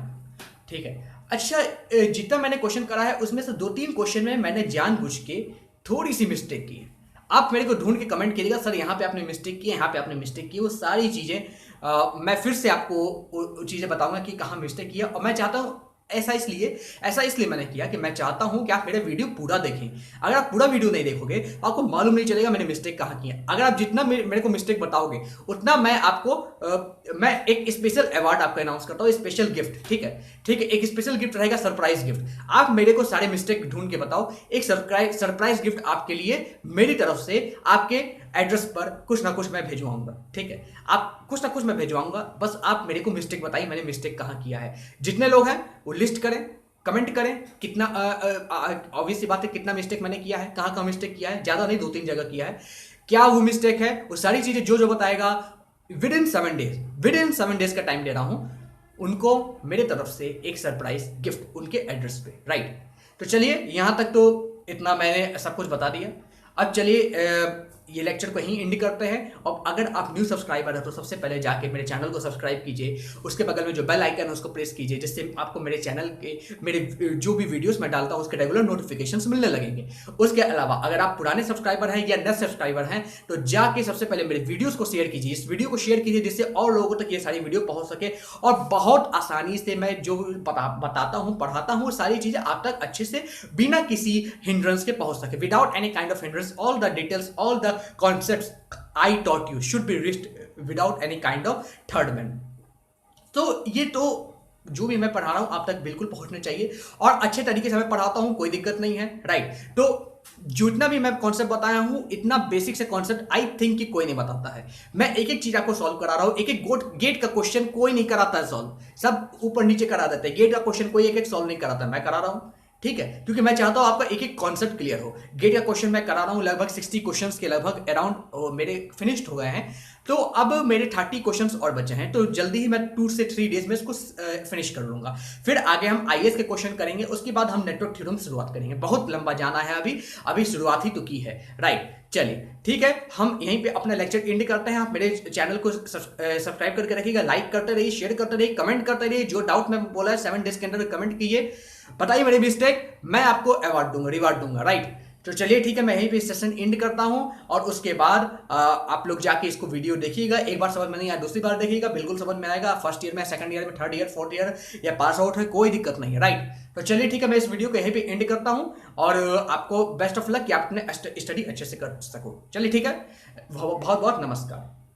ठीक है, अच्छा जितना मैंने क्वेश्चन करा है उसमें से 2-3 क्वेश्चन में मैंने जानबूझ के थोड़ी सी मिस्टेक की है। आप मेरे को ढूंढ के कमेंट करिएगा सर यहाँ पे आपने मिस्टेक की है, यहाँ पे आपने मिस्टेक की है। वो सारी चीज़ें मैं फिर से आपको चीज़ें बताऊंगा कि कहाँ मिस्टेक की है। और मैं चाहता हूँ ऐसा इसलिए मैंने किया कि मैं चाहता हूं कि आप मेरे वीडियो पूरा देखें। अगर आप पूरा वीडियो नहीं देखोगे तो आपको मालूम नहीं चलेगा मैंने मिस्टेक कहाँ की है। अगर आप जितना मेरे को मिस्टेक बताओगे उतना मैं आपको मैं एक स्पेशल अवार्ड आपको अनाउंस करता हूँ, स्पेशल गिफ्ट। ठीक है, एक स्पेशल गिफ्ट रहेगा, सरप्राइज गिफ्ट। आप मेरे को सारे मिस्टेक ढूंढ के बताओ, एक सरप्राइज गिफ्ट आपके लिए मेरी तरफ से आपके एड्रेस पर कुछ ना कुछ मैं भिजवाऊंगा। ठीक है, आप कुछ ना कुछ मैं भिजवाऊंगा, बस आप मेरे को मिस्टेक बताइए मैंने मिस्टेक कहाँ किया है। जितने लोग हैं वो लिस्ट करें, कमेंट करें कितना, ऑब्वियस सी बात है कितना मिस्टेक मैंने किया है, कहाँ मिस्टेक किया है, ज्यादा नहीं 2-3 जगह किया है, क्या वो मिस्टेक है, वो सारी चीजें जो बताएगा विद इन 7 डेज का टाइम दे रहा हूं उनको मेरे तरफ से एक सरप्राइज गिफ्ट उनके एड्रेस पे। राइट, तो चलिए यहां तक तो इतना मैंने सब कुछ बता दिया। अब चलिए ये लेक्चर को यहीं एंड करते हैं। और अगर आप न्यू सब्सक्राइबर हैं तो सबसे पहले जाके मेरे चैनल को सब्सक्राइब कीजिए, उसके बगल में जो बेल आइकन है उसको प्रेस कीजिए, जिससे आपको मेरे चैनल के मेरे जो भी वीडियोस मैं डालता हूं उसके रेगुलर नोटिफिकेशंस मिलने लगेंगे। उसके अलावा अगर आप पुराने सब्सक्राइबर हैं या नए सब्सक्राइबर हैं तो जाके सबसे पहले मेरे वीडियोस को शेयर कीजिए, इस वीडियो को शेयर कीजिए जिससे और लोगों तक ये सारी वीडियो पहुंच सके और बहुत आसानी से मैं जो बताता हूं पढ़ाता हूं सारी चीजें आप तक अच्छे से बिना किसी हिंड्रेंस के पहुंच सके, without any kind of hindrance. All the details, all the concepts I taught you should be reached without any kind of third man। तो ये तो जो भी मैं पढ़ा रहा हूं आप तक बिल्कुल पहुंचने चाहिए और अच्छे तरीके से मैं पढ़ाता हूं, कोई दिक्कत नहीं है। राइट, तो जितना भी मैं कॉन्सेप्ट बताया हूं इतना बेसिक से कॉन्सेप्ट आई थिंक कि कोई नहीं बताता है। मैं एक एक चीज आपको सॉल्व करा रहा हूं, एक एक गेट का क्वेश्चन कोई नहीं कराता है सॉल्व, सब ऊपर नीचे करा देते हैं। गेट का क्वेश्चन कोई एक एक सॉल्व नहीं कराता, मैं करा रहा हूं। ठीक है, क्योंकि मैं चाहता हूं आपका एक एक कॉन्सेप्ट क्लियर हो। गेट का क्वेश्चन मैं करा रहा हूं, लगभग 60 क्वेश्चंस के लगभग अराउंड मेरे फिनिश्ड हो गए हैं। तो अब मेरे 30 क्वेश्चंस और बचे हैं, तो जल्दी ही मैं 2 से 3 डेज में इसको फिनिश कर लूंगा। फिर आगे हम आईएएस के क्वेश्चन करेंगे, उसके बाद हम नेटवर्क थ्योरम से शुरुआत करेंगे। बहुत लंबा जाना है, अभी शुरुआत ही तो की है। राइट, चलिए ठीक है, हम यहीं पे अपना लेक्चर एंड करते हैं। आप मेरे चैनल को सब्सक्राइब करके रखिएगा, लाइक करते रहिए, शेयर करते रहिए, कमेंट करते रहिए। जो डाउट मैं बोला है 7 डेज के अंदर कमेंट कीजिए, बताइए मेरी मिस्टेक, मैं आपको अवार्ड दूंगा, रिवार्ड दूंगा। राइट, तो चलिए ठीक है, मैं यहीं पे सेशन एंड करता हूं और उसके बाद आप लोग जाके इसको वीडियो देखिएगा। एक बार समझ में नहीं आया दूसरी बार देखिएगा, बिल्कुल समझ में आएगा। फर्स्ट ईयर में, सेकंड ईयर में, थर्ड ईयर, फोर्थ ईयर या पास आउट है, कोई दिक्कत नहीं है। राइट, तो चलिए ठीक है, मैं इस वीडियो को यहीं पे एंड करता हूं और आपको बेस्ट ऑफ लक कि आप अपने स्टडी अच्छे से कर सको। चलिए ठीक है, बहुत बहुत नमस्कार।